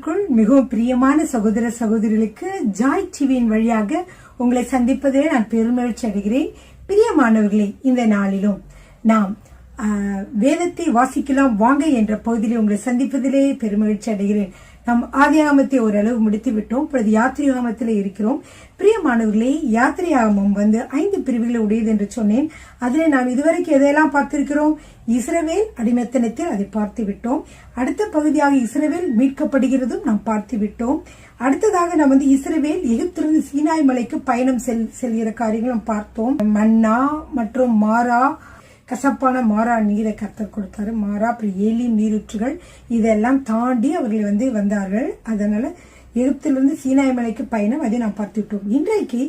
கர்த்தருக்குள் மிகவும் பிரியமான சகோதர சகோதரிகளுக்கு ஜாய் டிவியின் வழியாக உங்களை சந்திப்பதிலே நான் பெருமகிழ்ச்சி அடைகிறேன். பிரியமானவர்களே, இந்த நாளிலும் நாம் வேதத்தை வாசிக்கலாம் வாங்க என்ற பகுதியில் உங்களை சந்திப்பதிலே பெருமகிழ்ச்சி அடைகிறேன். நாம் ஆதியாகமத்தை ஓரளவு முடித்து விட்டோம். இப்பொழுது யாத்திரையாகமத்தில் இருக்கிறோம். பிரியமானவர்களே, யாத்திரையாகமம் 5 பிரிவுகளை உடையது என்று சொன்னேன். அதில் நாம் இதுவரைக்கும் எதையெல்லாம் பார்த்திருக்கிறோம்? இஸ்ரவேல் அடிமைத்தனத்தில் அதை பார்த்து விட்டோம். அடுத்த பகுதியாக இஸ்ரவேல் மீட்கப்படுகிறதும் நாம் பார்த்து விட்டோம். அடுத்ததாக நாம் இஸ்ரவேல் எகிப்திலிருந்து சீனாய் மலைக்கு பயணம் செல்கிற காரியங்களும் பார்த்தோம். மன்னா மற்றும் மாறா, கசப்பான மாறா நீரை கர்த்தர் கொடுத்தாரு. மாறா, அப்புறம் ஏலி நீரூற்றுகள், இதெல்லாம் தாண்டி அவர்கள் வந்தார்கள். அதனால எகிப்திலிருந்து சீனாய் மலைக்கு பயணம், அதை நாம் பார்த்துவிட்டோம். இன்றைக்கு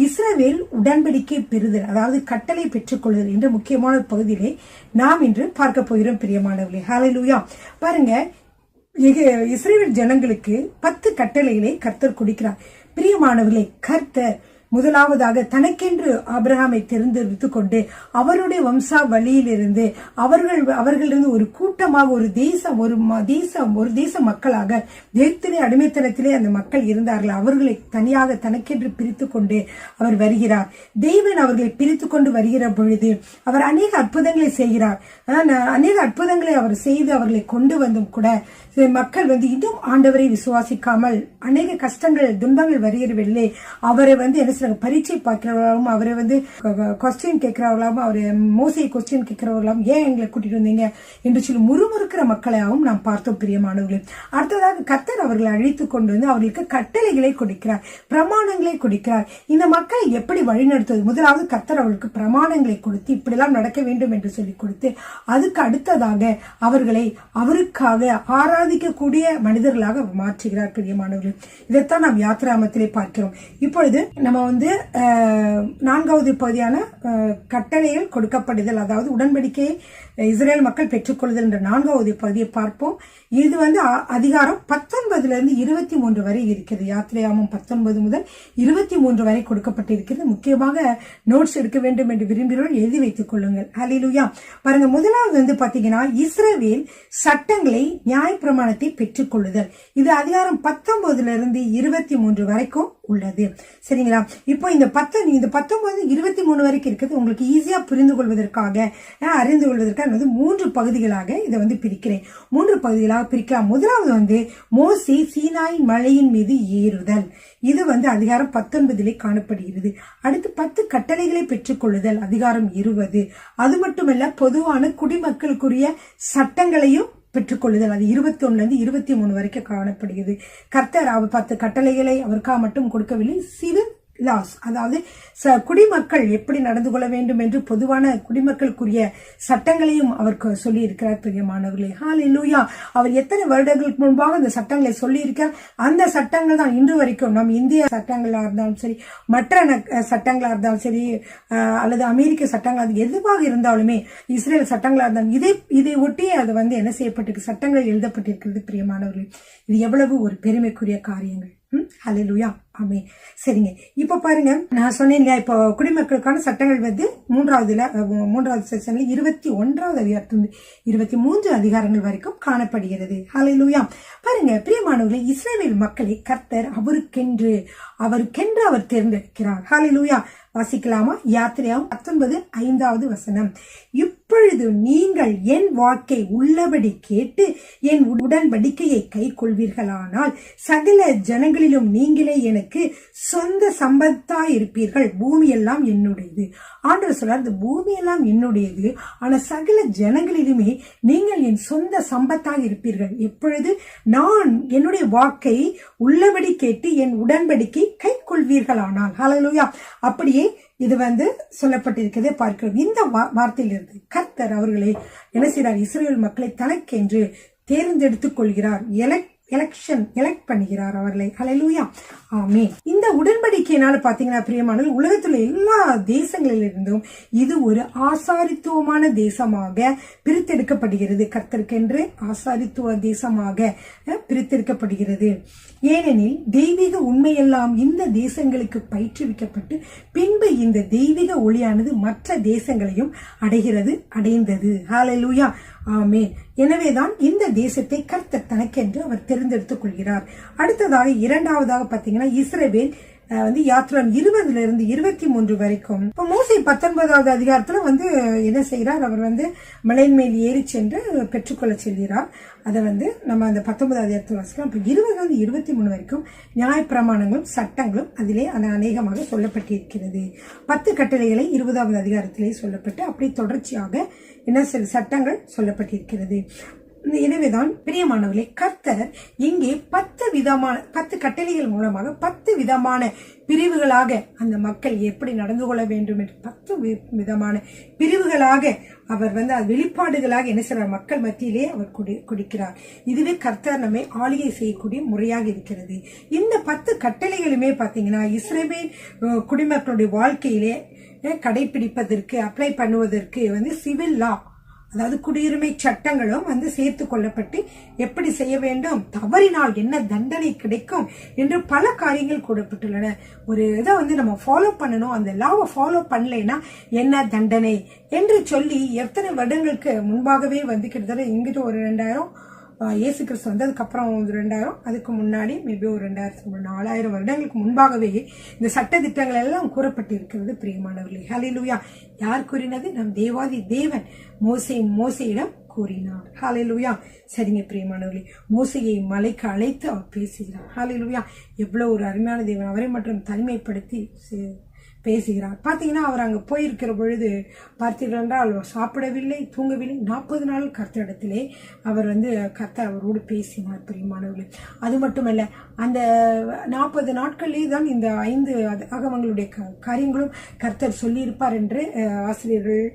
இஸ்ரவேல் உடன்படிக்கை பெறுதல், அதாவது கட்டளை பெற்றுக்கொள்ளுதல் என்ற முக்கியமான பகுதியிலே நாம் இன்று பார்க்க போகிறோம். பிரியமானவர்களே, ஹல்லேலூயா. பாருங்க, இஸ்ரவேல் ஜனங்களுக்கு 10 கட்டளைகளை கர்த்தர் கொடுக்கிறார். பிரியமானவர்களே, கர்த்தர் முதலாவதாக தனக்கென்று ஆபிரகாமை தேர்ந்தெடுத்து கொண்டு அவருடைய வம்சா வழியிலிருந்து அவர்களிருந்து ஒரு கூட்டமாக ஒரு தேச மக்களாக எகிப்திலே அடிமைத்தனத்திலே அந்த மக்கள் இருந்தார்கள். அவர்களை தனியாக தனக்கென்று பிரித்து கொண்டு அவர் வருகிறார். தேவன் அவர்களை பிரித்து கொண்டு வருகிற பொழுது அவர் அநேக அற்புதங்களை செய்கிறார். அநேக அற்புதங்களை அவர் செய்து அவர்களை கொண்டு வந்தும் கூட மக்கள் இன்னும் ஆண்டவரை விசுவாசிக்காமல் அநேக கஷ்டங்கள் துன்பங்கள் வருகிறவில்லை. அவரை என்ன பரீட்சை பார்க்கிறவர்களாகவும் அவரை கொஸ்டின் கேட்கிறவர்களாகவும் அவரை மோசை கொஸ்டின் கேட்கிறவர்களாகவும் ஏன் எங்களை கூட்டிட்டு வந்தீங்க என்று சொல்லி முறுமுறுக்கிற மக்களையாகவும் நாம் பார்த்தோம். பிரியமானவர்களே, அடுத்ததாக கர்த்தர் அவர்களை அழைத்து கொண்டு வந்து அவர்களுக்கு கட்டளைகளை கொடுக்கிறார், பிரமாணங்களை கொடுக்கிறார். இந்த மக்களை எப்படி வழிநடத்துவது? முதலாவது கர்த்தர் அவர்களுக்கு பிரமாணங்களை கொடுத்து இப்படிலாம் நடக்க வேண்டும் என்று சொல்லி கொடுத்து, அதுக்கு அடுத்ததாக அவர்களை அவருக்காக ஆராதிக்கக்கூடிய மனிதர்களாக மாற்றுகிறார். பிரியமானவர்களே, இதைத்தான் நாம் யாத்திராமத்திலே பார்க்கிறோம். இப்பொழுது நம்ம 4வது பகுதியான கட்டளைகள் கொடுக்கப்படுதல், அதாவது உடன்படிக்கையை இஸ்ரேல் மக்கள் பெற்றுக்கொள்ளுதல் என்ற 4வது பகுதியை பார்ப்போம். இது அதிகாரம் 19 இருந்து 23 வரை இருக்கிறது. யாத்திரையாகமம் 19 முதல் 23 வரை கொடுக்கப்பட்டிருக்கிறது. முக்கியமாக நோட்ஸ் எடுக்க வேண்டும் என்று விரும்புகிறவர்கள் எழுதி வைத்துக் கொள்ளுங்கள். ஹல்லேலூயா. பாருங்க, முதலாவது பாத்தீங்கன்னா இஸ்ரவேல் சட்டங்களை நியாயப்பிரமாணத்தை பெற்றுக் கொள்ளுதல். இது அதிகாரம் 19 இருந்து 23 வரைக்கும் உள்ளது. சரிங்களா? இப்போ இந்த 19 23 வரைக்கும் இருக்கிறது. உங்களுக்கு ஈஸியா புரிந்து கொள்வதற்காக, அறிந்து கொள்வதற்காக 3 பகுதிகளாக இதை பிரிக்கிறேன். 3 பகுதிகளாக பிரிக்கலாம். முதலாவது மோசே சீனாய் மலையின் மீது ஏறுதல். இது அதிகாரம் 19 காணப்படுகிறது. அடுத்து 10 கட்டளைகளை பெற்றுக் கொள்ளுதல், அதிகாரம் 20. அது மட்டுமல்ல, பொதுவான குடிமக்களுக்குரிய சட்டங்களையும் பெற்றுக்கொள்ளுதல், அது 21 இருந்து 23 வரைக்கும் காணப்படுகிறது. கர்த்தர் 10 கட்டளைகளை அவருக்காக மட்டும் கொடுக்கவில்லை, சிவில் லாஸ், அதாவது குடிமக்கள் எப்படி நடந்து கொள்ள வேண்டும் என்று பொதுவான குடிமக்களுக்குரிய சட்டங்களையும் அவர் சொல்லி இருக்கிறார். பிரியமானவர்களே, ஹல்லேலூயா. அவர் எத்தனை வருடங்களுக்கு முன்பாக அந்த சட்டங்களை சொல்லி இருக்கிறார். அந்த சட்டங்கள் தான் இன்று வரைக்கும் நம் இந்திய சட்டங்களா இருந்தாலும் சரி, மற்ற சட்டங்களா இருந்தாலும் சரி, அல்லது அமெரிக்க சட்டங்கள் எதுவாக இருந்தாலுமே, இஸ்ரேல் சட்டங்களா இருந்தாலும் இதை ஒட்டியே அது என்ன செய்யப்பட்டிருக்கு, சட்டங்கள் எழுதப்பட்டிருக்கிறது. பிரியமானவர்களே, இது எவ்வளவு ஒரு பெருமைக்குரிய காரியங்கள். ஹல்லேலூயா. ஆமே. சரிங்க, இப்ப பாருங்க, நான் சொன்னேன் இல்லையா, இப்போ குடிமக்களுக்கான சட்டங்கள் 3வது செக்ஷன்ல 21வது அதிகாரத்திலிருந்து 23 அதிகாரங்கள் வரைக்கும் காணப்படுகிறது. ஹல்லேலூயா. பாருங்க பிரியமானவர்களே, இஸ்ரவேல் மக்களை கர்த்தர் அவருக்கென்று அவர் தேர்ந்தெடுக்கிறார். ஹல்லேலூயா. வாசிக்கலாமா? யாத்திரையாகமம் 19:5 வசனம். இப்பொழுது நீங்கள் என் வாக்கை உள்ளபடி கேட்டு என் உடன்படிக்கையை கை கொள்வீர்களானால் சகல ஜனங்களிலும் நீங்களே எனக்கு சொந்த சம்பத்தாய் இருப்பீர்கள். பூமி எல்லாம் என்னுடையது. ஆண்டவர் சொல்றார், இந்த பூமி எல்லாம் என்னுடையது, ஆனா சகல ஜனங்களிலுமே நீங்கள் என் சொந்த சம்பத்தாக இருப்பீர்கள். எப்பொழுது நான் என்னுடைய வாக்கை உள்ளபடி கேட்டு என் உடன்படிக்கை கை கொள்வீர்களானால். ஹல்லேலூயா. அப்படியே இது சொல்லப்பட்டிருக்கிறதை பார்க்கிறோம். இந்த வார்த்தையிலிருந்து கர்த்தர் அவர்களை என்ன செய்கிறார்? இஸ்ரவேல் மக்களை தனக்கென்று தேர்ந்தெடுத்துக் கொள்கிறார். எலெக்ட் பண்ணுகிறார் அவர்களை. ஹல்லேலூயா. ஆமென். இந்த உடன்படிக்கையினால பாத்தீங்கன்னா பிரியமானவர்கள், உலகத்துல எல்லா தேசங்களிலிருந்தும் இது ஒரு ஆசாரித்துவமான தேசமாக பிரித்தெடுக்கப்படுகிறது. கர்த்தருக்கென்று ஆசாரித்துவ தேசமாக பிரித்தெடுக்கப்படுகிறது. ஏனெனில் தெய்வீக உண்மையெல்லாம் இந்த தேசங்களுக்கு பயிற்றுவிக்கப்பட்டு பின்பு இந்த தெய்வீக ஒளியானது மற்ற தேசங்களையும் அடைந்தது. ஹல்லேலூயா. ஆமேன். எனவேதான் இந்த தேசத்தை கர்த்தர் தனக்கென்று அவர் தெரிந்தெடுத்துக் கொள்கிறார். அடுத்ததாக இரண்டாவதாக பாத்தீங்கன்னா இஸ்ரவேல் யாத்திரம் 20 - 23 வரைக்கும். இப்ப மோசே 19வது அதிகாரத்துல என்ன செய்யறார், அவர் மலையின் மேல் ஏறி சென்று பெற்றுக்கொள்ள செல்கிறார். அதை நம்ம அந்த 19வது அதிகாரத்தில் வாசிக்கலாம். இப்ப 20 - 23 வரைக்கும் நியாயப்பிரமாணங்களும் சட்டங்களும் அதிலே அநேகமாக சொல்லப்பட்டிருக்கிறது. 10 கட்டளைகளை 20வது அதிகாரத்திலே சொல்லப்பட்டு அப்படி தொடர்ச்சியாக என்ன சில சட்டங்கள் சொல்லப்பட்டிருக்கிறது. எனவேதான் பிரியமானவர்களே, கர்த்தர் இங்கே 10 கட்டளைகள் மூலமாக 10 விதமான பிரிவுகளாக அந்த மக்கள் எப்படி நடந்து கொள்ள வேண்டும் என்று 10 விதமான பிரிவுகளாக அவர் வெளிப்பாடுகளாக என்ன செய்யறார், மக்கள் மத்தியிலே அவர் கொடுக்கிறார். இதுவே கர்த்தர் நம்மை ஆளுகை செய்யக்கூடிய முறையாக இருக்கிறது. இந்த 10 கட்டளைகளுமே பாத்தீங்கன்னா இஸ்ரவேல் குடிமக்களுடைய வாழ்க்கையிலே கடைபிடிப்பதற்கு அப்ளை பண்ணுவதற்கு சிவில் லா, அதாவது குடியுரிமை சட்டங்களும் சேர்த்து கொள்ளப்பட்டு எப்படி செய்ய வேண்டும், தவறினால் என்ன தண்டனை கிடைக்கும் என்று பல காரியங்கள் கூறப்பட்டுள்ளன. ஒரு இதை நம்ம ஃபாலோ பண்ணணும், அந்த லாவை ஃபாலோ பண்ணலைன்னா என்ன தண்டனை என்று சொல்லி எத்தனை வருடங்களுக்கு முன்பாகவே கிட்டத்தட்ட இங்கிட்ட ஒரு 2000 இயேசு கிறிஸ்து வந்ததுக்கு அப்புறம் 2000, அதுக்கு முன்னாடி மேபி ஒரு 4000 வருடங்களுக்கு முன்பாகவே இந்த சட்ட திட்டங்கள் எல்லாம் கூறப்பட்டிருக்கிறது. பிரியமானவர்களே, ஹல்லேலூயா. யார் கூறினது? நம் தேவாதி தேவன் மோசேயிடம் கூறினார். ஹல்லேலூயா. சரிங்க பிரியமானவர்களே, மோசேயை மலைக்கு அழைத்து அவர் பேசுகிறார். ஹல்லேலூயா. எவ்வளவு ஒரு அருமையான தேவன், அவரை மட்டும் தனிமைப்படுத்தி பேசுகிறார். பாத்தீங்கன்னா அவர் அங்க போயிருக்கிற பொழுது பார்த்தீர்கள் என்றால் சாப்பிடவில்லை, தூங்கவில்லை. 40 நாள் கர்த்தரிடத்திலே அவர் கர்த்தர் அவரோடு பேசினார். பிரியமானவர்களே, அது மட்டுமல்ல, அந்த 40 நாட்களிலே தான் இந்த 5 ஆகமங்களுடைய காரியங்களும் கர்த்தர் சொல்லியிருப்பார் என்று ஆசிரியர்கள்,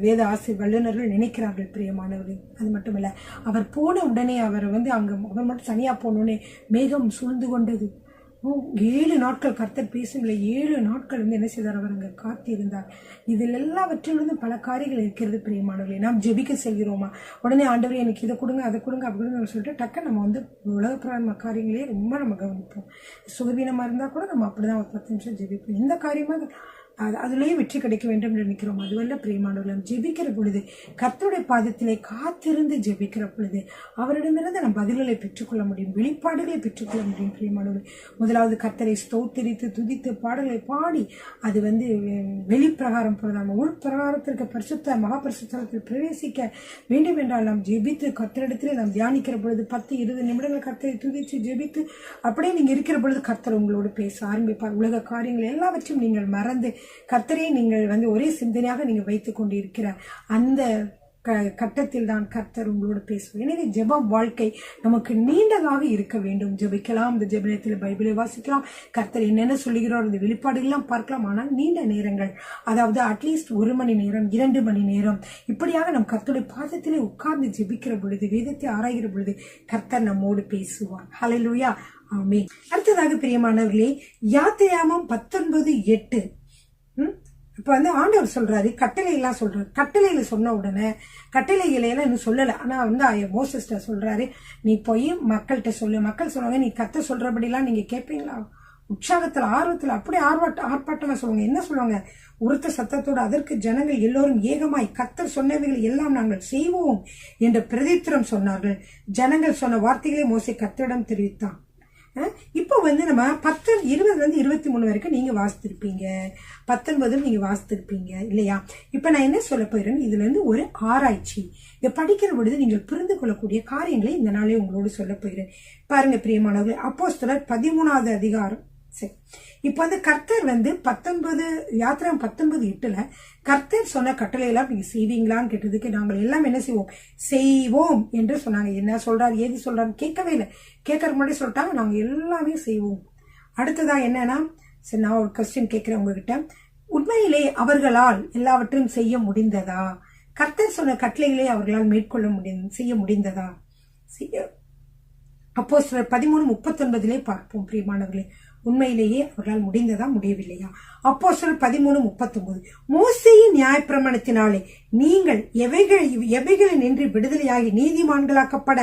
வேத ஆசிரியர் வல்லுநர்கள் நினைக்கிறார்கள். பிரியமானவர்களே, அது மட்டுமல்ல, அவர் போன உடனே அவர் அங்க அவர் மட்டும் தனியா போனோடனே மேகம் சூழ்ந்து கொண்டது. 7 நாட்கள் கர்த்தர் பேசவில்லை. 7 நாட்கள் என்ன செய்தார், அவர் அங்க காத்திருந்தார். இதில் எல்லாவற்றிலிருந்து பல காரியங்கள் இருக்கிறது. பிரியமானவர்களே, நாம் ஜெபிக்க செல்கிறோமா, உடனே ஆண்டவரே எனக்கு இதை கொடுங்க அதை கொடுங்க அப்படின்னு சொல்லிட்டு டக்க நம்ம உலகப்பிரமான காரியங்களே ரொம்ப நம்ம கவனிப்போம். சுகவீனமா இருந்தா கூட நம்ம அப்படிதான் ஒரு 10 நிமிஷம் ஜெபிப்போம். இந்த காரியமாக அதுலயே வெற்றி கிடைக்க வேண்டும் என்று நினைக்கிறோம். அதுவல்ல பிரியமானவர்கள், ஜெபிக்கிற பொழுது கர்த்தருடைய பாதத்திலே காத்திருந்து ஜெபிக்கிற பொழுது அவரிடமிருந்து நம்ம பதில்களை பெற்றுக்கொள்ள முடியும், வெளிப்பாடுகளை பெற்றுக்கொள்ள முடியும். பிரியமானவர்கள், முதலாவது கர்த்தரை ஸ்தோத்திரித்து துதித்து பாடல்களை பாடி அது வெளிப்பிரகாரம் போனதாம் உள்பிரகாரத்திற்கு பரிசுத்த மகாபரிசுத்தத்தில் பிரவேசிக்க வேண்டும் என்றால் நாம் ஜெபித்து கர்த்தரிடத்திலே நாம் தியானிக்கிற பொழுது 10-20 நிமிடங்கள் கர்த்தரை துதித்து ஜெபித்து அப்படியே நீங்க இருக்கிற பொழுது கர்த்தர் உங்களோடு பேச ஆரம்பிப்பார். உலக காரியங்கள் எல்லாவற்றையும் நீங்கள் மறந்து கர்த்தரை நீங்கள் ஒரே சிந்தனையாக நீங்க வைத்துக் கொண்டிருக்கிற அந்த கட்டத்தில் தான் கர்த்தர் உங்களோடு பேசுவார். எனவே ஜெபம் வாழ்க்கை நமக்கு நீண்டதாக இருக்க வேண்டும். ஜெபிக்கலாம், இந்த ஜெபத்தில் பைபிளை வாசிக்கலாம், கர்த்தர் என்னென்ன சொல்லுகிறார் இந்த வெளிப்பாடுகள்லாம் பார்க்கலாம். ஆனால் நீண்ட நேரங்கள், அதாவது அட்லீஸ்ட் 1 மணி நேரம் 2 மணி நேரம் இப்படியாக நம் கர்த்தருடைய பாதத்திலே உட்கார்ந்து ஜெபிக்கிற பொழுது, வேதத்தை ஆராய்கிற பொழுது கர்த்தர் நம்மோடு பேசுவார். ஹல்லேலூயா. ஆமென். அடுத்ததாக பிரியமானவர்களே, யாத்திராகமம் 19:8 இப்ப ஆண்டவர் சொல்றாரு, கட்டளை எல்லாம் சொல்றாரு. கட்டளையில சொன்ன உடனே கட்டளைகளை எல்லாம் இன்னும் சொல்லல. ஆனா மோசஸ்ட சொல்றாரு, நீ போய் மக்கள்கிட்ட சொல்லு. மக்கள் சொல்லுவாங்க, நீ கர்த்தர் சொல்றபடி எல்லாம் நீங்க கேட்பீங்களா? உற்சாகத்துல ஆர்வத்துல அப்படியே ஆர்ப்பாட்டமா சொல்லுவாங்க. என்ன சொல்லுவாங்க? உரத்த சத்தத்தோடு அதற்கு ஜனங்கள் எல்லோரும் ஏகமாய் கர்த்தர் சொன்னவைகளை எல்லாம் நாங்கள் செய்வோம் என்ற பிரதித்திரம் சொன்னார்கள். ஜனங்கள் சொன்ன வார்த்தைகளை மோசே கர்த்தரிடம் தெரிவித்தான். இப்போ நம்ம 20-23 வரைக்கும் நீங்க வாசித்திருப்பீங்க, 19 நீங்க வாசித்திருப்பீங்க இல்லையா? இப்ப நான் என்ன சொல்ல போயிறேன், இதுல இருந்து ஒரு ஆராய்ச்சி, இதை படிக்கிற பொழுது நீங்கள் புரிந்து கொள்ளக்கூடிய காரியங்களை இந்த நாளே உங்களோடு சொல்ல போகிறேன். பாருங்க பிரியமானவர்களே, அப்போஸ்தலர் 13வது அதிகாரம். சரி, இப்ப கர்த்தர் 19 19:8 கர்த்தர் சொன்ன கட்டளை எல்லாம் நீங்க செய்வீங்களான்னு கேட்டதுக்கு நாங்கள் எல்லாம் என்ன செய்வோம் என்று சொன்னாங்க. என்ன சொல்றாரு, ஏது சொல்றாரு கேட்கவே இல்லை. கேட்கற முன்னாடி சொல்லிட்டாங்க, நாங்க எல்லாமே செய்வோம். அடுத்ததா என்னன்னா, சரி நான் ஒரு கொஸ்டின் கேட்கிறேன் உங்ககிட்ட, உண்மையிலே அவர்களால் எல்லாவற்றையும் செய்ய முடிந்ததா? கர்த்தர் சொன்ன கட்டளைகளை அவர்களால் செய்ய முடிந்ததா? அப்போஸ்தலர் 13:39 பார்ப்போம் பிரியமானவர்களே. உண்மையிலேயே அவர்களால் முடிந்ததா முடியவில்லையா? அப்போஸ்தலர் 13:39 மோசேயின் நியாயப்பிரமாணத்தினாலே நீங்கள் எவைகளில் நின்று விடுதலையாகி நீதிமான்களாக்கப்பட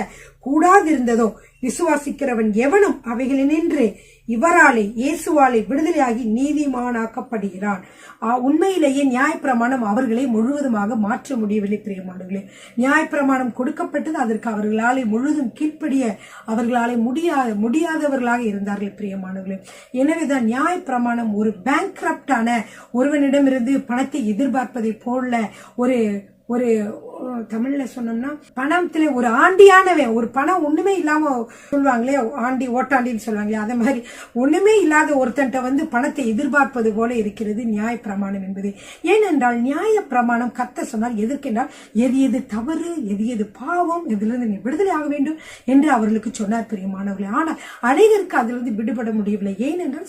கூடாதிருந்ததோ விசுவாசிக்கிறவன் எவனும் அவைகளினின்று இவராலே இயேசுவாலே விடுதலையாகி நீதிமானாக்கப்படுகிறான். உண்மையிலேயே நியாயப்பிரமாணம் அவர்களை முழுவதுமாக மாற்ற முடியவில்லை பிரியமானவர்களே. நியாயப்பிரமாணம் கொடுக்கப்பட்டது, அதற்கு அவர்களாலே முழுதும் கீழ்ப்படிய அவர்களாலே முடியாதவர்களாக இருந்தார்கள் பிரியமானவர்களே. எனவேதான் நியாயப்பிரமாணம் ஒரு பேங்க்ரப்டான ஒருவனிடமிருந்து பணத்தை எதிர்பார்ப்பதை போல ஒரு தமிழ்ல சொன்னோம்னா பணத்துல ஒரு ஆண்டியானவன், ஒரு பணம் ஒண்ணுமே இல்லாம சொல்லுவாங்களே ஆண்டி ஓட்டாண்டின்னு சொல்லுவாங்களே, அதே மாதிரி ஒண்ணுமே இல்லாத ஒருத்தன்ட்ட பணத்தை எதிர்பார்ப்பது போல இருக்கிறது நியாய பிரமாணம் என்பது. ஏனென்றால் நியாய பிரமாணம் கர்த்தர் சொன்னார் எதற்கென்றால் எது எது தவறு, எது எது பாவம், எதிலிருந்து நீ விடுதலை ஆக வேண்டும் என்று அவர்களுக்கு சொன்னார் பிரியமானவர்களே. ஆனால் அநேகருக்கு அதிலிருந்து விடுபட முடியவில்லை. ஏனென்றால்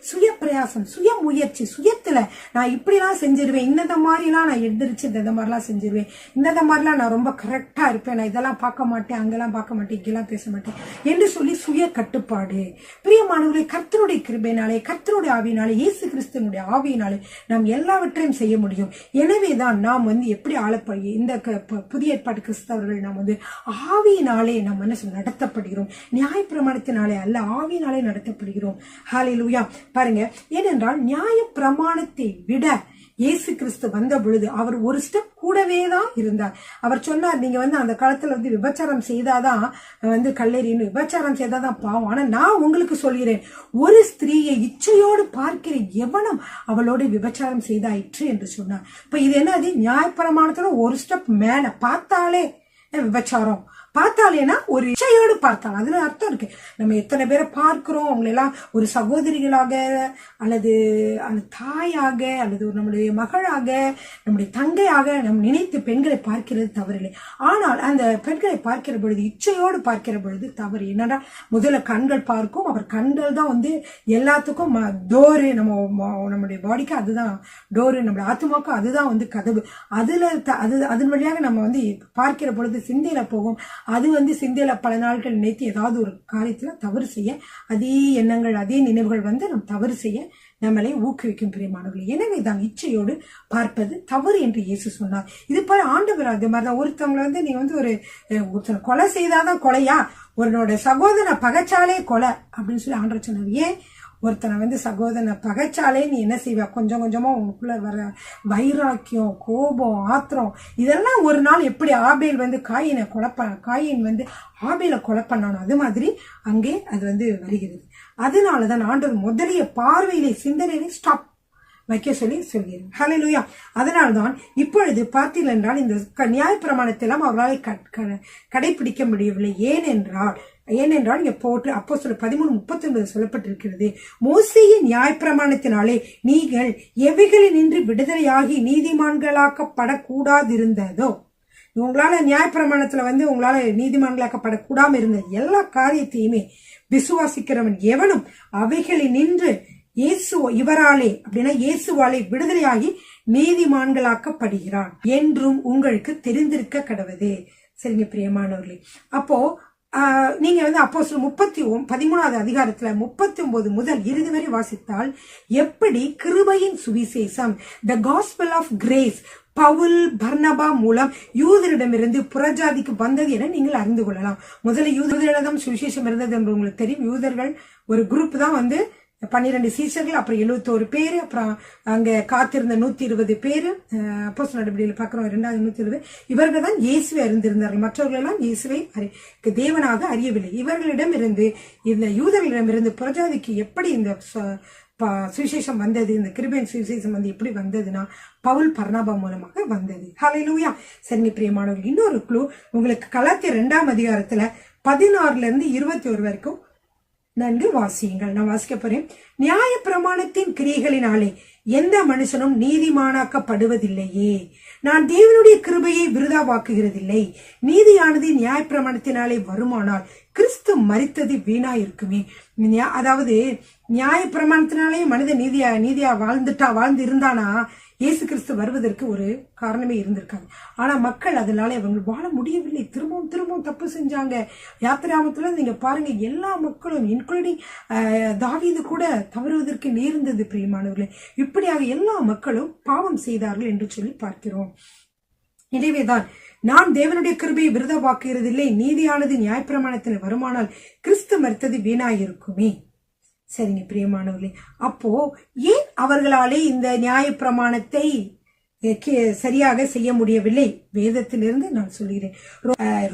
சுய பிரயாசம், சுய முயற்சி, சுயத்துல நான் இப்படிலாம் செஞ்சிருவேன், இந்த மாதிரிலாம் நான் எந்திரிச்சு இந்த மாதிரிலாம் செஞ்சிருவேன், இந்த மாதிரிலாம் நான் ரொம்ப கரெக்டா இருப்பேன், நான் இதெல்லாம் பார்க்க மாட்டேன், அங்கெல்லாம் பார்க்க மாட்டேன், இங்கெல்லாம் பேச மாட்டேன் என்று சொல்லி சுய கட்டுப்பாடு. பிரியமானவர்களே, கர்த்தருடைய கிருபையினாலே, கர்த்தருடைய ஆவியினாலே, இயேசு கிறிஸ்துவனுடைய ஆவியினாலே நாம் எல்லாவற்றையும் செய்ய முடியும். எனவேதான் நாம் எப்படி ஆளப்படி இந்த புதிய ஏற்பாட்டு கிறிஸ்தவர்கள் நாம் ஆவியினாலே நாம் நடத்தப்படுகிறோம். நியாய பிரமாணத்தினாலே அல்ல, ஆவியினாலே நடத்தப்படுகிறோம். ஹல்லேலூயா. பாருங்க, ஏனென்றால் நியாய பிரமாணத்தை விட இயேசு கிறிஸ்து வந்த பொழுது அவர் ஒரு ஸ்டெப் கூடவே தான் இருந்தார். அவர் சொன்னார், நீங்க அந்த காலத்துல விபச்சாரம் செய்தாதான் கல்லெறின்னு, விபச்சாரம் செய்தாதான் பாவம். ஆனா நான் உங்களுக்கு சொல்கிறேன், ஒரு ஸ்திரீயை இச்சையோடு பார்க்கிற எவனும் அவளோடு விபச்சாரம் செய்தாயிற்று என்று சொன்னார். இப்ப இது என்னது? நியாயப்பிரமாணத்துல ஒரு ஸ்டெப் மேல பார்த்தாலே விபச்சாரம், பார்த்தாலேனா ஒரு இச்சையோடு பார்த்தால், அதுல அர்த்தம் இருக்கு. நம்ம எத்தனை பேரை பார்க்கிறோம், அவங்களெல்லாம் ஒரு சகோதரிகளாக அல்லது தாயாக அல்லது நம்முடைய மகளாக, நம்முடைய தங்கையாக நம் நினைத்து பெண்களை பார்க்கிறது தவறில்லை. ஆனால் அந்த பெண்களை பார்க்கிற பொழுது, இச்சையோடு பார்க்கிற பொழுது தவறு. என்னன்னா முதல்ல கண்கள் பார்க்கும், அவர் கண்கள் தான் எல்லாத்துக்கும் டோரு, நம்முடைய பாடிக்கு அதுதான் டோரு, நம்முடைய ஆத்மாவுக்கு அதுதான் கதவு. அதன் வழியாக நம்ம பார்க்கிற பொழுது சிந்தையில போகும். அது சிந்தையில பல நாட்கள் நினைத்து ஏதாவது ஒரு காரியத்துல தவறு செய்ய, அதே எண்ணங்கள் அதே நினைவுகள் நம் தவறு செய்ய நம்மளை ஊக்குவிக்கும் பிரியமானவர்களே. எனவே தான் இச்சையோடு பார்ப்பது தவறு என்று இயேசு சொன்னார். இது போல ஆண்டவர் அது மாதிரிதான் ஒருத்தவங்களை நீ ஒருத்தனை கொலை செய்தாதான் கொலையா, ஒருனோட சகோதரனை பகைச்சாலே கொலை அப்படின்னு சொல்லி ஆண்டவர் சொன்னார். ஏன்? ஒருத்தனை சகோதரனை பகைச்சாலே நீ என்ன செய்வ? கொஞ்சம் கொஞ்சமா உங்களுக்குள்ள வர வைராக்கியம், கோபம், ஆத்திரம், இதெல்லாம் ஒரு நாள் எப்படி ஆபேல் காயினை காயின் ஆபேலை கொலை பண்ணானோ அது மாதிரி அங்கே அது வருகிறது. அதனாலதான் ஆண்டவர் முதலிய பார்வையிலே சிந்தனையிலே ஸ்டாப் வைக்க சொல்கிறேன். ஹல்லேலூயா. அதனால்தான் இப்பொழுது பார்த்தீர்கள் என்றால் இந்த நியாய பிரமாணத்தெல்லாம் அவர்களால் கடைபிடிக்க முடியவில்லை. ஏனென்றால் இங்க போட்டு அப்போஸ்தலர் 13:39 சொல்லப்பட்டிருக்கிறது, மோசேயின் நியாயப்பிரமாணத்தினாலே நீங்கள் எவைகளில் நின்று விடுதலையாகி நீதிமான்களாக்கப்படக்கூடாதிருந்ததோ, உங்களால நியாயப்பிரமாணத்துல உங்களால நீதிமான்களாக்கப்படக்கூடாம இருந்த எல்லா காரியத்தையுமே விசுவாசிக்கிறவன் எவனும் அவைகளில் நின்று இவராலே அப்படின்னா இயேசுவாலே விடுதலையாகி நீதிமான்களாக்கப்படுகிறான் என்றும் உங்களுக்கு தெரிந்திருக்க கடவுது. சரிங்க பிரியமானவர்களே. அப்போ நீங்க அப்போஸ்தலர் 13வது அதிகாரத்துல 39 முதல் 20 வரை வாசித்தால் எப்படி கிருபையின் சுவிசேஷம், த காஸ்பல் ஆஃப் கிரேஸ், பவுல் பர்னபா மூலம் யூதரிடமிருந்து புறஜாதிக்கு வந்தது என நீங்கள் அறிந்து கொள்ளலாம். முதல்ல யூதரிடம் சுவிசேஷம் இருந்தது என்று உங்களுக்கு தெரியும். யூதர்கள் ஒரு குரூப் தான் 12 சீஷர்கள், அப்புறம் 71 பேரு, அப்புறம் அங்க காத்திருந்த 120 பேரு. அப்போஸ்தலர் நடவடிக்கையில பாக்குறோம் 2வது 120. இவர்கள் தான் இயேசுவை அறிந்திருந்தார்கள். மற்றவர்கள் எல்லாம் இயேசுவை தேவனாக அறியவில்லை. இவர்களிடம் இருந்து, இந்த யூதர்களிடமிருந்து புறஜாதிக்கு எப்படி இந்த சுவிசேஷம் வந்தது, இந்த கிருபையின் சுவிசேஷம் எப்படி வந்ததுன்னா பவுல் பர்னபா மூலமாக வந்தது. ஹல்லேலூயா. சரிங்க பிரியமானவர்கள், இன்னொரு க்ளூ உங்களுக்கு கலாத்தியர் 2ஆம் அதிகாரத்துல 16ல இருந்து 21 வரைக்கும் நன்கு வாசியுங்கள். நான் வாசிக்க போறேன். நியாய பிரமாணத்தின் கிரியைகளினாலே எந்த மனுஷனும் நீதிமானாக்கப்படுவதில்லையே. நான் தேவனுடைய கிருபையை விருதாவாக்குகிறதில்லை. நீதியானது நியாய பிரமாணத்தினாலே வருமானால் கிறிஸ்து மரித்தது வீணா இருக்குமே. அதாவது நியாய பிரமாணத்தினாலே மனித நீதியா வாழ்ந்து இருந்தானா இயேசு கிறிஸ்து வருவதற்கு ஒரு காரணமே இருந்திருக்காங்க. ஆனா மக்கள் அதனால அவங்க வாழ முடியவில்லை. திரும்பவும் தப்பு செஞ்சாங்க. யாத்திராமத்துல நீங்க பாருங்க, எல்லா மக்களும் இன்க்ளூடிங் தாவீது கூட தவறுவதற்கு நேர்ந்தது பிரியமானவர்களே. இப்படியாக எல்லா மக்களும் பாவம் செய்தார்கள் என்று சொல்லி பார்க்கிறோம். எனவேதான் நான் தேவனுடைய கிருபையை விருதவாக்குகிறதில்லை, நீதியானது நியாயப்பிரமாணத்தில் வருமானால் கிறிஸ்து மரித்தது வீணாயிருக்குமே. சரிங்க பிரியமானவர்களே, அப்போ ஏன் அவர்களாலே இந்த நியாயப்பிரமாணத்தை சரியாக செய்ய முடியவில்லை? வேதத்திலிருந்து நான் சொல்கிறேன்.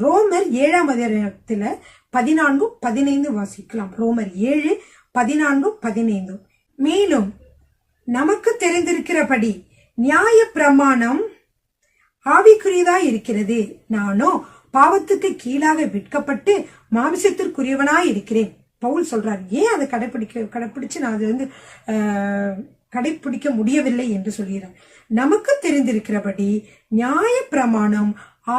ரோமர் 7ஆம் அதிகாரத்துல 14-15 வாசிக்கலாம். ரோமர் 7:14-15. மேலும் நமக்கு தெரிந்திருக்கிறபடி நியாயப்பிரமாணம் ஆவிக்குரியதாய் இருக்கிறது, நானோ பாவத்துக்கு கீழாக விற்கப்பட்டு மாமிசத்திற்குரியவனாய் இருக்கிறேன். பவுல் சொல்றார். ஏன் அதை கடைப்பிடிச்சு நான் அது கடைப்பிடிக்க முடியவில்லை என்று சொல்கிறார். நமக்கு தெரிந்திருக்கிறபடி நியாயப்பிரமாணம்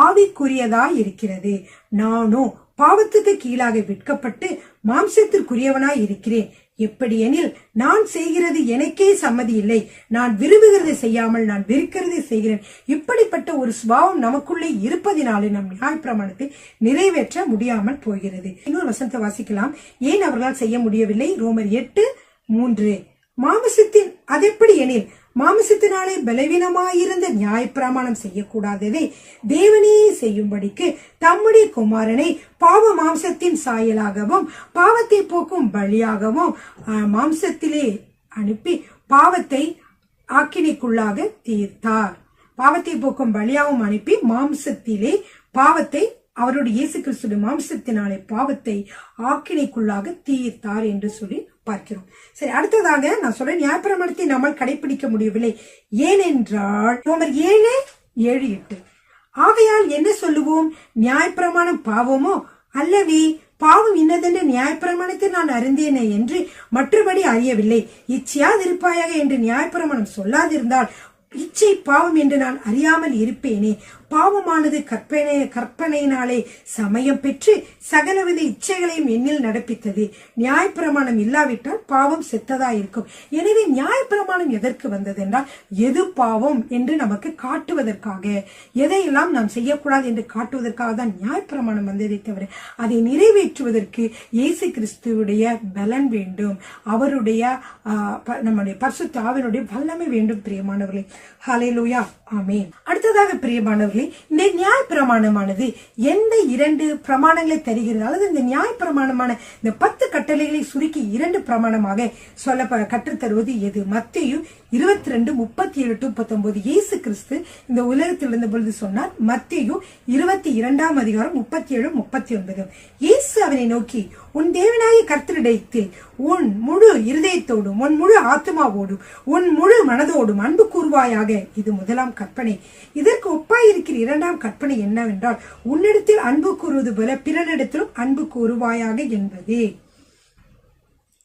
ஆவிக்குரியதாய் இருக்கிறது, நானோ பாவத்துக்கு கீழாக விற்கப்பட்டு மாம்சத்திற்குரியவனாய் இருக்கிறேன். எப்படியெனில் நான் செய்கிறது எனக்கே சம்மதி இல்லை, நான் விரும்புகிறதை செய்யாமல் நான் வெறுக்கிறதை செய்கிறேன். இப்படிப்பட்ட ஒரு சுபாவம் நமக்குள்ளே இருப்பதினாலே நம் நியாயப்பிரமாணத்தை நிறைவேற்ற முடியாமல் போகிறது. இன்னொரு வசனத்தை வாசிக்கலாம். ஏன் அவர்களால் செய்ய முடியவில்லை? ரோமர் 8:3. மாமிசத்தின் அதெப்படி எனில் மாமிசத்தினாலே பலவீனமாயிருந்த நியாயப்பிரமாணம் செய்யக்கூடாததை தேவனே செய்யும்படிக்கு தம்முடைய குமாரனை பாவ மாம்சத்தின் சாயலாகவும் பாவத்தை போக்கும் பலியாகவும் மாம்சத்திலே அனுப்பி பாவத்தை ஆக்கினைக்குள்ளாக தீர்த்தார். பாவத்தை போக்கும் பலியாகவும் அனுப்பி மாம்சத்திலே பாவத்தை, அவருடைய இயேசு கிறிஸ்துவின் மாம்சத்தினாலே பாவத்தை ஆக்கினைக்குள்ளாக தீர்த்தார் என்று சொல்லி பார்க்கிறோம். சரி, அடுத்ததாக நான் சொல்ற நியாயப்பிரமாணத்தை நம்மால் கடைபிடிக்க முடியவில்லை. ஏனென்றால் ரோமர் 7:7-8. ஆகையால் என்ன சொல்லுவோம்? நியாயப்பிரமாணம் பாவமோ? அல்லவே, பாவம் இன்னதென்று நியாயப்பிரமாணத்தை நான் அறிந்தேனே என்று மற்றபடி அறியவில்லை. இச்சையாதிருப்பாயாக என்று நியாயப்பிரமாணம் சொல்லாதிருந்தால் இச்சை பாவம் என்று நான் அறியாமல் இருப்பேனே. பாவமானது கற்பனையினாலே சமயம் பெற்று சகலவித இச்சைகளையும் என்னில் நடப்பித்தது. நியாயப்பிரமாணம் இல்லாவிட்டால் பாவம் செத்ததா இருக்கும். எனவே நியாயப்பிரமாணம் எதற்கு வந்தது என்றால், எது பாவம் என்று நமக்கு காட்டுவதற்காக, எதையெல்லாம் நாம் செய்யக்கூடாது என்று காட்டுவதற்காக தான் நியாயப்பிரமாணம் வந்ததை தவிர அதை நிறைவேற்றுவதற்கு இயேசு கிறிஸ்துவுடைய பலன் வேண்டும், அவருடைய நம்முடைய பரிசுத்த ஆவியினுடைய வல்லமை வேண்டும். பிரியமானவர்களே, ஹல்லேலூயா, ஆமென். அடுத்ததாக பிரியமானவர்களே, இந்த நியாய பிரமாணமானது எந்த 2 பிரமாணங்களை தருகிறது, அல்லது இந்த நியாய பிரமாணமான இந்த 10 கட்டளைகளை சுருக்கி 2 பிரமாணமாக சொல்ல கற்றுத்தருவது எது? மத்தேயு 22:37-39. இயேசு கிறிஸ்து இந்த உலகத்தில் இருந்த பொழுது சொன்னார். மத்தேயு 22ஆம் அதிகாரம் 37-39. இயேசு அவனை நோக்கி, உன் தேவனாகிய கர்த்தரிடத்தில் உன் முழு இருதயத்தோடும் உன் முழு ஆத்மாவோடும் உன் முழு மனதோடும் அன்பு கூறுவாயாக, இது முதலாம் கற்பனை. இதற்கு ஒப்பாயிருக்கிற 2ஆம் கற்பனை என்னவென்றால், உன்னிடத்தில் அன்பு கூறுவது போல பிறனிடத்திலும் அன்பு கூறுவாயாக என்பதே.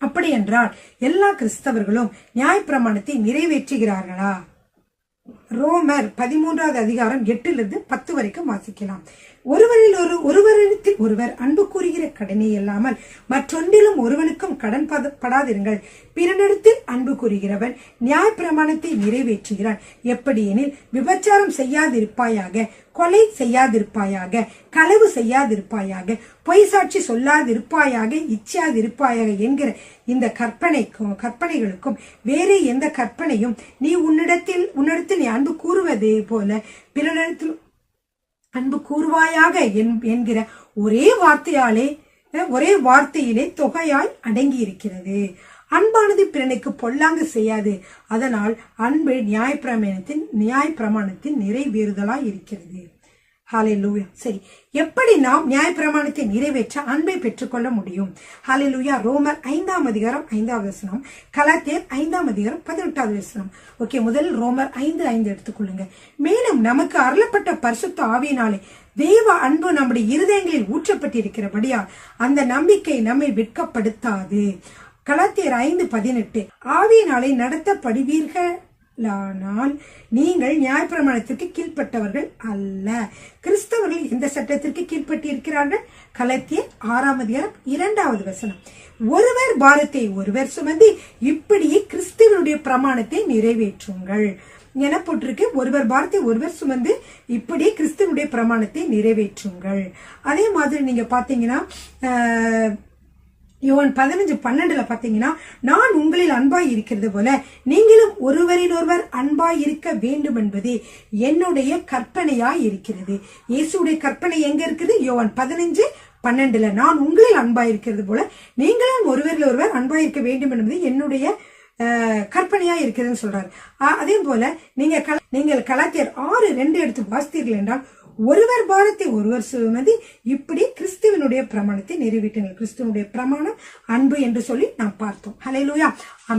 அப்படி என்றால் எல்லா கிறிஸ்தவர்களும் நியாயப்பிரமாணத்தை நிறைவேற்றுகிறார்களா? ரோமர் 13ஆவது அதிகாரம் 8-10 வரைக்கும் வாசிக்கலாம். ஒருவரிடத்தில் ஒருவர் அன்பு கூறுகிற கடனே இல்லாமல் மற்றொன்றிலும் ஒருவனுக்கும் கடன் படாதிருங்கள். பிறனிடத்தில் அன்பு கூறுகிறவன் நியாயப்பிரமாணத்தை நிறைவேற்றுகிறான். எப்படியெனில், விபச்சாரம் செய்யாதிருப்பாயாக, கொலை செய்யாதிருப்பாயாக, களவு செய்யாதிருப்பாயாக, பொய் சாட்சி சொல்லாதிருப்பாயாக, இச்சாதிருப்பாயாக என்கிற இந்த கற்பனைகளுக்கும் வேறு எந்த கற்பனையும் நீ உன்னிடத்தில் நீ அன்பு கூறுவதே போல பிறனிடத்தில் அன்பு கூறுவாயாக என்கிற ஒரே வார்த்தையிலே தொகையாய் அடங்கி இருக்கிறது. அன்பானது பிறனுக்கு பொல்லாங்கு செய்யாது. அதனால் அன்பு நியாயப்பிரமாணத்தின் நிறைவேறுதலாய் இருக்கிறது. ஹல்லேலூயா. சரி, எப்படி நாம் நியாயப்பிரமாணத்தை நிறைவேற்ற அன்பை பெற்றுக்கொள்ள முடியும்? ஹல்லேலூயா. ரோமர் 5ஆம் அதிகாரம் 5வது வசனம், கலாத்தியர் 5ஆம் அதிகாரம் 18வது வசனம். ஓகே, முதல் ரோமர் 5:5 எடுத்துக்கொள்ளுங்க. மேலும் நமக்கு அருளப்பட்ட பரிசுத்த ஆவியினாலே தேவ அன்பு நம்முடைய இருதயங்களில் ஊற்றப்பட்டிருக்கிறபடியால் அந்த நம்பிக்கை நம்மை வெட்கப்படுத்தாது. கலாத்தியர் 5:18. ஆவியினாலே நடத்தப்படுவீர்களானால் நீங்கள் நியாயப்பிரமாணத்திற்கு கீழ்ப்பட்டவர்கள் அல்ல. கிறிஸ்தவர்கள் எந்த சட்டத்திற்கு கீழ்ப்பட்டு இருக்கிறார்கள்? கலாத்தியர் 6ஆம் அதிகாரம் 2வது வசனம். ஒருவர் பாரத்தை ஒருவர் சுமந்து இப்படியே கிறிஸ்துவனுடைய பிரமாணத்தை நிறைவேற்றுங்கள் என போட்டிருக்கு. ஒருவர் பாரத்தை ஒருவர் சுமந்து இப்படியே கிறிஸ்துவனுடைய பிரமாணத்தை நிறைவேற்றுங்கள். அதே மாதிரி நீங்க பாத்தீங்கன்னா யோவான் 15:12 பாத்தீங்கன்னா, நான் உங்களில் அன்பாய் இருக்கிறது போல நீங்களும் ஒருவரினொருவர் அன்பாய் இருக்க வேண்டும் என்பதே என்னுடைய கற்பனையாய் இருக்கிறது. இயேசுடைய கற்பனை எங்க இருக்குது? யோவான் 15:12 நான் உங்களில் அன்பாய் இருக்கிறது போல நீங்களும் ஒருவரில் ஒருவர் அன்பாய் இருக்க வேண்டும் என்பது என்னுடைய கற்பனையா இருக்கிறதுன்னு சொல்றாரு. அதே போல நீங்கள் கலாத்தியர் 6:2 எடுத்து வாசித்தீர்கள் என்றால், ஒருவர் பாரத்தை ஒருவர் சுமந்து இப்படி கிறிஸ்துவனுடைய பிரமாணத்தை நிறைவேற்றுங்கள். கிறிஸ்துவனுடைய பிரமாணம் அன்பு என்று சொல்லி நாம் பார்த்தோம். ஹல்லேலூயா.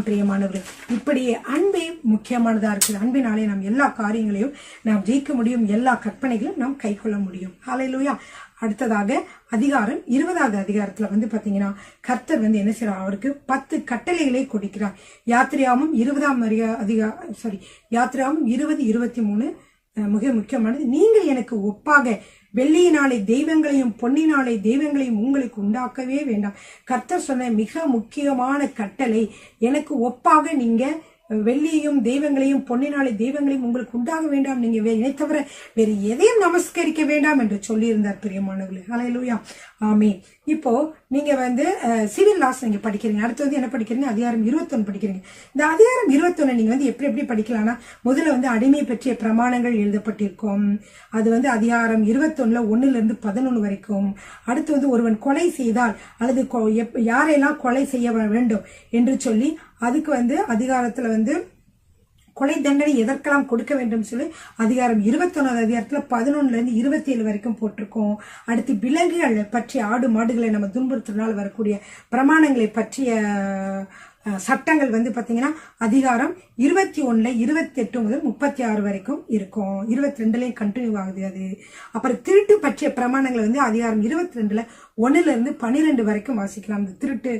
பிரியமானவர்கள், இப்படி அன்பே முக்கியமானதா இருக்குது. அன்பினாலே நாம் எல்லா காரியங்களையும் நாம் ஜெயிக்க முடியும், எல்லா கற்பனைகளும் நாம் கை கொள்ள முடியும். ஹல்லேலூயா. அடுத்ததாக அதிகாரம் 20வது அதிகாரத்துல பாத்தீங்கன்னா, கர்த்தர் என்ன செய்யறார்? அவருக்கு 10 கட்டளைகளை கொடுக்கிறார். யாத்திராகமம் 20:23 மிக முக்கியமானது. நீங்கள் எனக்கு ஒப்பாக வெள்ளியினாலே தெய்வங்களையும் பொன்னினாலே தெய்வங்களையும் உங்களுக்கு உண்டாக்கவே வேண்டாம். கர்த்தர் சொன்ன மிக முக்கியமான கட்டளை, எனக்கு ஒப்பாக நீங்க வெள்ளியையும் தெய்வங்களையும் பொன்னினாலே தெய்வங்களையும் உங்களுக்கு உண்டாக வேண்டாம், நீங்க இதை தவிர வேறு எதையும் நமஸ்கரிக்க வேண்டாம் என்று சொல்லி இருந்தார். பிரியமானவர்களே, ஹல்லேலூயா. ஆமென். இப்போ நீங்க சிவில் லாஸ் நீங்க படிக்கிறீங்க. அடுத்து என்ன படிக்கிறீங்க? அதிகாரம் 21 படிக்கிறீங்க. இந்த அதிகாரம் 21 நீங்க எப்படி படிக்கலாம்னா, முதல்ல அடிமை பற்றிய பிரமாணங்கள் எழுதப்பட்டிருக்கும். அது அதிகாரம் 21 1-11 வரைக்கும். அடுத்து ஒருவன் கொலை செய்தால் அல்லது யாரெல்லாம் கொலை செய்ய வேண்டும் என்று சொல்லி அதுக்கு அதிகாரத்துல கொலை தண்டனை எதற்கெல்லாம் கொடுக்க வேண்டும் சொல்லி அதிகாரம் 21 அதிகாரத்துல 11-27 வரைக்கும் போட்டிருக்கோம். அடுத்து விலங்குகள் பற்றிய, ஆடு மாடுகளை நம்ம துன்புறுத்தினால் வரக்கூடிய பிரமாணங்களை பற்றிய சட்டங்கள் பாத்தீங்கன்னா அதிகாரம் 21 28 முதல் 36 வரைக்கும் இருக்கும். 22லயும் கண்டினியூ ஆகுது அது. அப்புறம் திருட்டு பற்றிய பிரமாணங்கள் அதிகாரம் 22 1-12 வரைக்கும் வாசிக்கலாம். இந்த திருட்டு,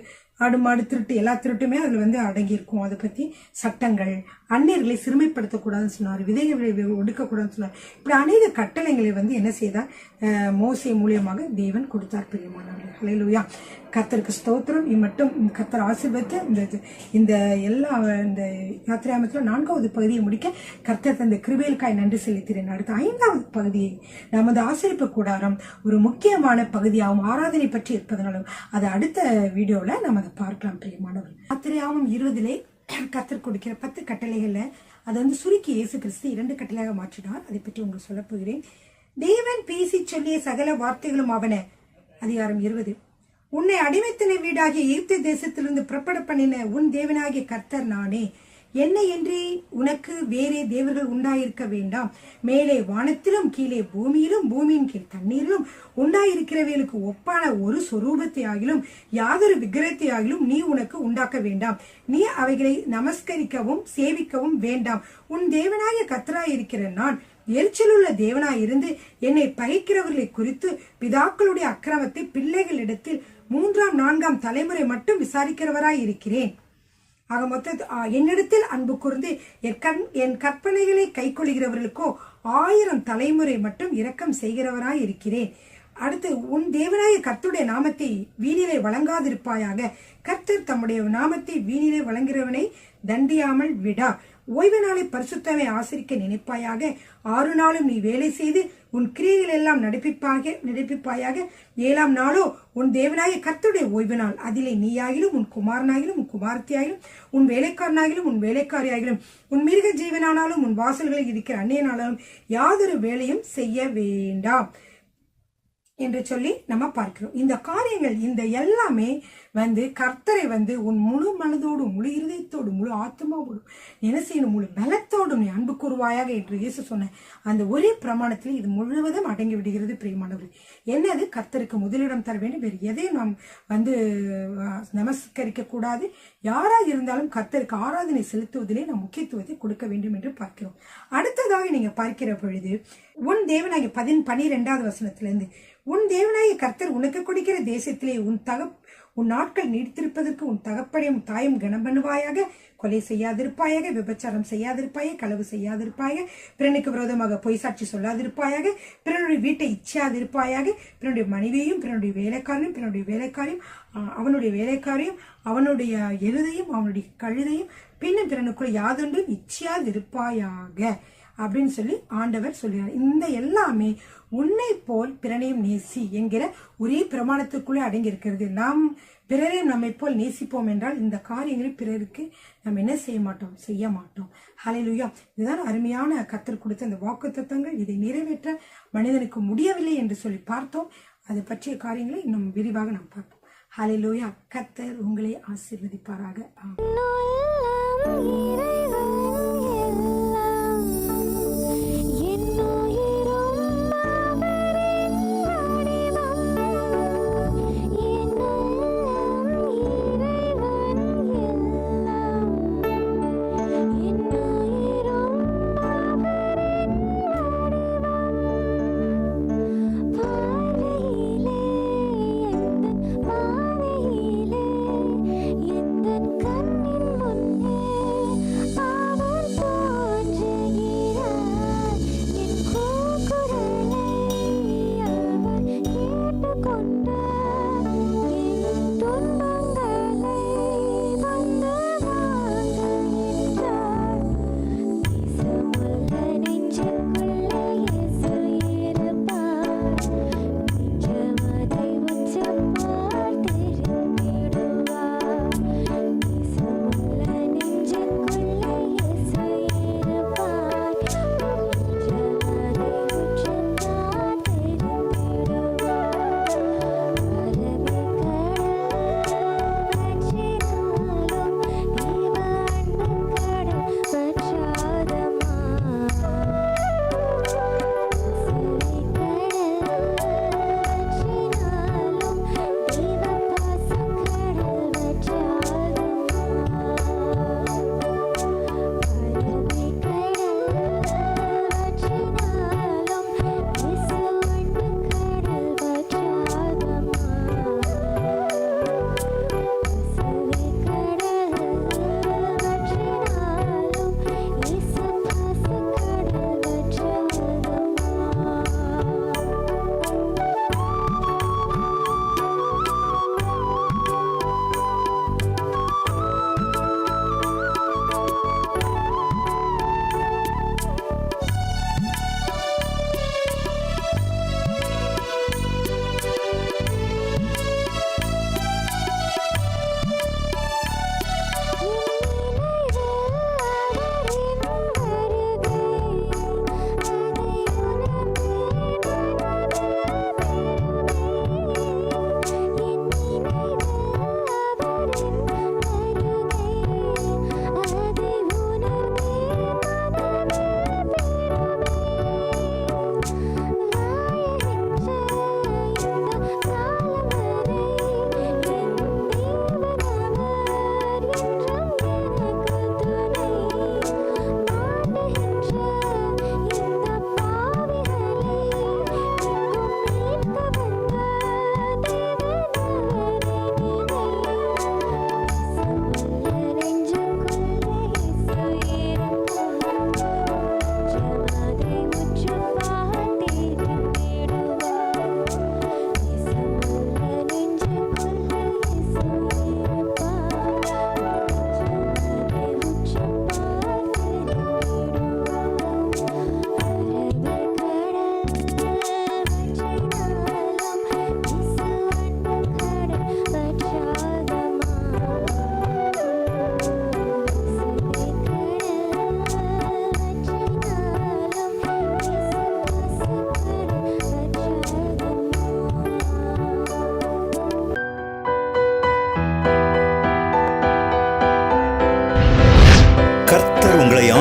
ஆடு மாடு திருட்டு, எல்லா திருட்டுமே அதுல அடங்கி இருக்கும். அதை பத்தி சட்டங்கள், அந்நியர்களை சிறுமைப்படுத்தக்கூடாதுன்னு சொன்னார், விதைகளை ஒடுக்கக்கூடாதுன்னு சொன்னார். இப்படி அநேக கட்டளைகளை என்ன செய்தார்? மோசே மூலியமாக தேவன் கொடுத்தார். பிரியமானவர்களே, ஹல்லேலூயா. கர்த்தருக்கு ஸ்தோத்திரம். இம்மட்டும் கர்த்தர் ஆசீர்வதித்து இந்த எல்லா இந்த யாத்திராகமத்துல 4வது பகுதியை முடிக்க கர்த்தர் தந்த கிருபைகளுக்காய் நன்றி செலுத்துகிறேன். அடுத்த 5வது பகுதியை நமது ஆசரிப்பு கூடாரம் ஒரு முக்கியமான பகுதியாகவும் ஆராதனை பற்றி இருப்பதனாலும் அதை அடுத்த வீடியோல நம்ம அதை பார்க்கலாம். பிரியமானவர்கள், யாத்திராகமம் 20 கர்த்தர் கொடுக்கிற 10 கட்டளைகள்ல அதை சுருக்கி இயேசு கிறிஸ்து 2 கட்டளையாக மாற்றினார். அதை பற்றி உங்களுக்கு சொல்ல போகிறேன். தேவன் பேசி சொல்லிய சகல வார்த்தைகளும் அவன. அதிகாரம் 20 உன்னை அடிமைத்தனை வீடாகிய எகிப்து தேசத்திலிருந்து புறப்பட பண்ணின உன் தேவனாகிய கர்த்தர் நானே. என்னை என்று உனக்கு வேறே தேவர்கள் உண்டாயிருக்க வேண்டாம். மேலே வானத்திலும் கீழே பூமியிலும் பூமியின் கீழ் தண்ணீரிலும் உண்டாயிருக்கிறவைகளுக்கு ஒப்பான ஒரு சொரூபத்தை ஆகிலும் யாதொரு விக்கிரகத்தை ஆகிலும் நீ உனக்கு உண்டாக்க வேண்டாம். நீ அவைகளை நமஸ்கரிக்கவும் சேவிக்கவும் வேண்டாம். உன் தேவனாகிய கர்த்தராய் இருக்கிற நான் எரிச்சலுள்ள தேவனாய் இருந்து என்னை பகைக்கிறவர்களை குறித்து பிதாக்களுடைய அக்கிரமத்தை பிள்ளைகளிடத்தில் 3ஆம் 4ஆம் தலைமுறை மட்டும் விசாரிக்கிறவராய் இருக்கிறேன். ஆக என்னிடத்தில் அன்பு கூர்ந்து என் கற்பனைகளை கை கொள்கிறவர்களுக்கோ 1000 தலைமுறை மட்டும் இரக்கம் செய்கிறவராய் இருக்கிறேன். அடுத்து, உன் தேவனாய கர்த்தருடைய நாமத்தை வீணிலே வழங்காதிருப்பாயாக. கர்த்தர் தம்முடைய நாமத்தை வீணிலே வழங்குகிறவனை தண்டியாமல் விடா. ஓய்வு நாளை பரிசுத்தமை ஆசரிக்க நினைப்பாயாக. 6 நாளும் நீ வேலை செய்து உன் கிரியைகள் எல்லாம் நடப்பிப்பாயாக. 7ஆம் நாளோ உன் தேவனாய கர்த்தருடைய ஓய்வு நாள். அதிலே நீயாகிலும் உன் குமாரனாகிலும் உன் குமாரத்தியாகிலும் உன் வேலைக்காரனாகிலும் உன் வேலைக்காரியாகிலும் உன் மிருக ஜீவனானாலும் உன் வாசல்களில் இருக்கிற அந்நியனானாலும் யாதொரு வேலையும் செய்ய வேண்டாம் என்று சொல்லி நம்ம பார்க்கிறோம். இந்த காரியங்கள் இந்த எல்லாமே கர்த்தரை உன் முழு மனதோடு முழு இருதயத்தோடு முழு ஆத்மாவோடு என்ன செய்யணும்? முழு பலத்தோடும் நீ அன்பு கூறுவாயாக என்று இயேசு சொன்ன அந்த ஒரே பிரமாணத்தில் இது முழுவதும் அடங்கி விடுகிறது. பிரியமானவர்கள், என்னது? கர்த்தருக்கு முதலிடம் தர வேண்டும். வேறு எதையும் நாம் நமஸ்கரிக்க கூடாது. யாராக இருந்தாலும் கர்த்தருக்கு ஆராதனை செலுத்துவதிலே நாம் முக்கியத்துவத்தை கொடுக்க வேண்டும் என்று பார்க்கிறோம். அடுத்ததாக நீங்க பார்க்கிற பொழுது உன் தேவனாகிய 12வது வசனத்திலிருந்து, உன் தேவனாகிய கர்த்தர் உனக்கு கொடுக்கிற தேசத்திலே உன் நாட்கள் நீடித்திருப்பதற்கு உன் தகப்பனையும் தாயும் கனம் பண்ணுவாயாக. கொலை செய்யாதிருப்பாயாக, விபச்சாரம் செய்யாதிருப்பாயாக, களவு செய்யாதிருப்பாயாக, பிறனுக்கு விரோதமாக பொய் சாட்சி சொல்லாதிருப்பாயாக, பிறனுடைய வீட்டை இச்சாதிருப்பாயாக, பிறனுடைய மனைவியையும் பிறனுடைய வேலைக்காரையும் அவனுடைய வேலைக்காரையும் அவனுடைய எருதையும் அவனுடைய கழுதையும் பின்னும் பிறனுக்குள்ள யாதொன்றும் இச்சியாதிருப்பாயாக அப்படின்னு சொல்லி ஆண்டவர் சொல்கிறார். இந்த எல்லாமே உன்னை போல் பிறனையும் நேசி என்கிற ஒரே பிரமாணத்திற்குள்ளே அடங்கி இருக்கிறது. நாம் பிறரையும் நம்மை போல் நேசிப்போம் என்றால் இந்த காரியங்களை பிறருக்கு நம்ம என்ன செய்ய மாட்டோம். ஹல்லேலூயா. இதுதான் அருமையான கர்த்தர் கொடுத்த இந்த வாக்குத்தத்தங்கள். இதை நிறைவேற்ற மனிதனுக்கு முடியவில்லை என்று சொல்லி பார்த்தோம். அது பற்றிய காரியங்களை இன்னும் விரிவாக நாம் பார்ப்போம். ஹல்லேலூயா. கர்த்தர் உங்களை ஆசீர்வதிப்பாராக.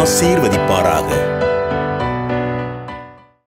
ஆசீர்வதிப்பாராக.